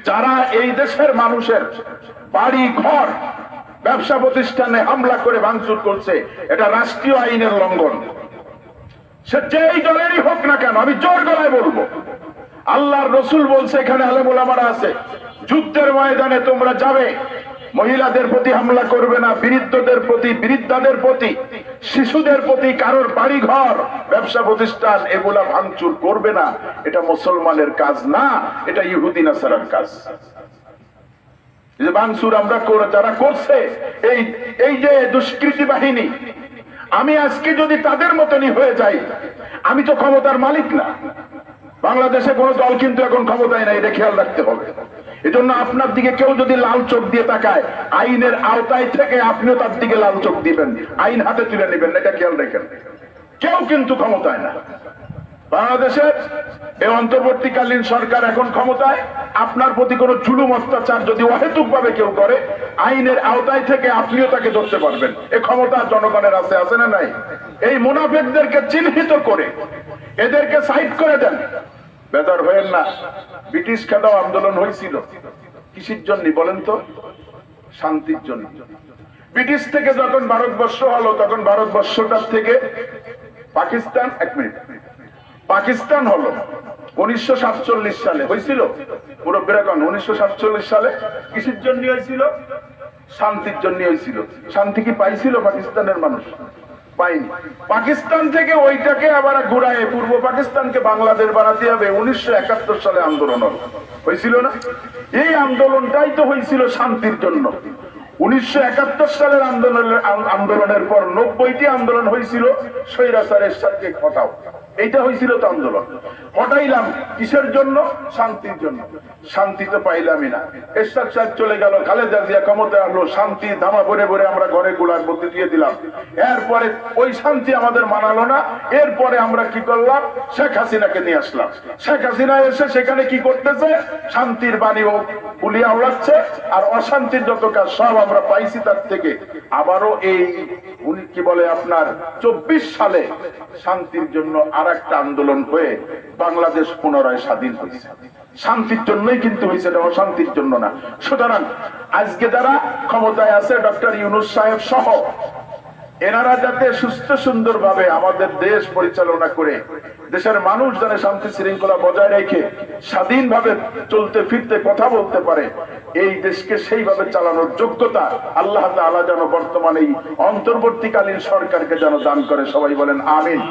যারা এই দেশের মানুষের বাড়ি ঘর ব্যবসা প্রতিষ্ঠানে হামলা করে ভাঙচুর করছে, এটা রাষ্ট্রীয় আইনের লঙ্ঘন। সে যেই দলেরই হোক না কেন, আমি জোর গলায় বলবো, আল্লাহর রসুল বলছে, এখানে আলেম ওলামারা আছে, যুদ্ধের ময়দানে তোমরা যাবে, মহিলাদের প্রতি হামলা করবে না, বৃদ্ধদের প্রতি, বৃদ্ধাদের প্রতি, শিশুদের প্রতি, কারোর বাড়ি ঘর ব্যবসা প্রতিষ্ঠান এগুলা ভাঙচুর করবে না। এটা মুসলমানের কাজ না, এটা ইহুদি নাসারার কাজ। যে ভাঙচুর আমরা যারা করছে, এই যে দুষ্কৃতী বাহিনী, আমি আজকে যদি তাদের মতনই হয়ে যাই, আমি তো ক্ষমতার মালিক না। বাংলাদেশে কোন দল কিন্তু এখন ক্ষমতায় নাই, এটা খেয়াল রাখতে হবে। এজন্য আপনার দিকে কেউ যদি লাল চোখ দিয়ে তাকায়, আইনের আওতায় থেকে আপনিও তার দিকে লাল চোখ দিবেন, আইন হাতে তুলে নেবেন, এটা খেয়াল রাখেন। কেউ কিন্তু ক্ষমতায় না। বাংলাদেশের এই অন্তর্বর্তীকালীন সরকার এখন ক্ষমতায়, আপনার প্রতি কোন জুলুম অত্যাচার যদি অহেতুক ভাবে কেউ করে, আইনের আওতায় থেকে আপনিও তাকে ধরতে পারবেন। এই ক্ষমতা জনগণের আছে না নাই? এই মুনাফিকদেরকে চিহ্নিত করে এদেরকে সাইড করে দেন। বেদার হয়েন না। ব্রিটিশ খেদাও আন্দোলন হয়েছিল কিসের জন্য বলেন তো? শান্তির জন্য। ব্রিটিশ থেকে যখন ভারতবর্ষ হলো, তখন ভারতবর্ষটার থেকে পাকিস্তান, পাকিস্তান হলো 1947 সালে হয়েছিল। পুরো বেরকম 1947 সালে কিসের জন্য হয়েছিল? শান্তির জন্য হয়েছিল। শান্তি কি পাইছিল পাকিস্তানের মানুষ? পাইনি। পাকিস্তান থেকে ওইটাকে আবার ঘুরায় পূর্ব পাকিস্তানকে বাংলাদেশ বানাতে হবে 1971 সালে আন্দোলন হয়েছিল না? এই আন্দোলনটাই তো হয়েছিল শান্তির জন্য। 1971 সালের আন্দোলনের পর 90টি আন্দোলন হয়েছিল স্বৈরাচারের সাথে হটাও। এইটা হয়েছিল তো আন্দোলন। হটাইলাম কিসের জন্য? শান্তির জন্য। শান্তি তো পাইলামই না। এরশাদ সাহেব চলে গেল, খালেদা জিয়া ক্ষমতায় আসলো, শান্তি ধামা ভরে ভরে আমরা ঘরে গুলার মধ্যে দিয়ে দিলাম। এরপরে ওই শান্তি আমাদের মানালো না। এরপরে আমরা কি করলাম? শেখ হাসিনাকে নিয়ে আসলাম। শেখ হাসিনা এসে সেখানে কি করতেছে? শান্তির বাণী উলিয়া উড়াচ্ছে, আর অশান্তির যত কাজ সব আমরা পাইছি তার থেকে। আবারও এই কি বলে আপনার 24 সালে শান্তির জন্য আর একটা আন্দোলন হয়ে বাংলাদেশ পুনরায় স্বাধীন হয়েছে। শান্তির জন্যই কিন্তু হয়েছে, এটা অশান্তির জন্য না। সুতরাং আজকে যারা ক্ষমতায় আছে, ডক্টর ইউনূস সাহেব সহ, এনারা যাতে সুস্থ সুন্দর ভাবে আমাদের দেশ পরিচালনা করে দেশের মানুষ যেন শান্তি শৃঙ্খলা বজায় রেখে স্বাধীনভাবে চলতে ফিরতে কথা বলতে পারে, এই দেশকে সেইভাবে চালানোর যোগ্যতা আল্লাহ তাআলা যেন বর্তমানে এই অন্তর্বর্তীকালীন সরকারকে যেন দান করে। সবাই বলেন আমিন।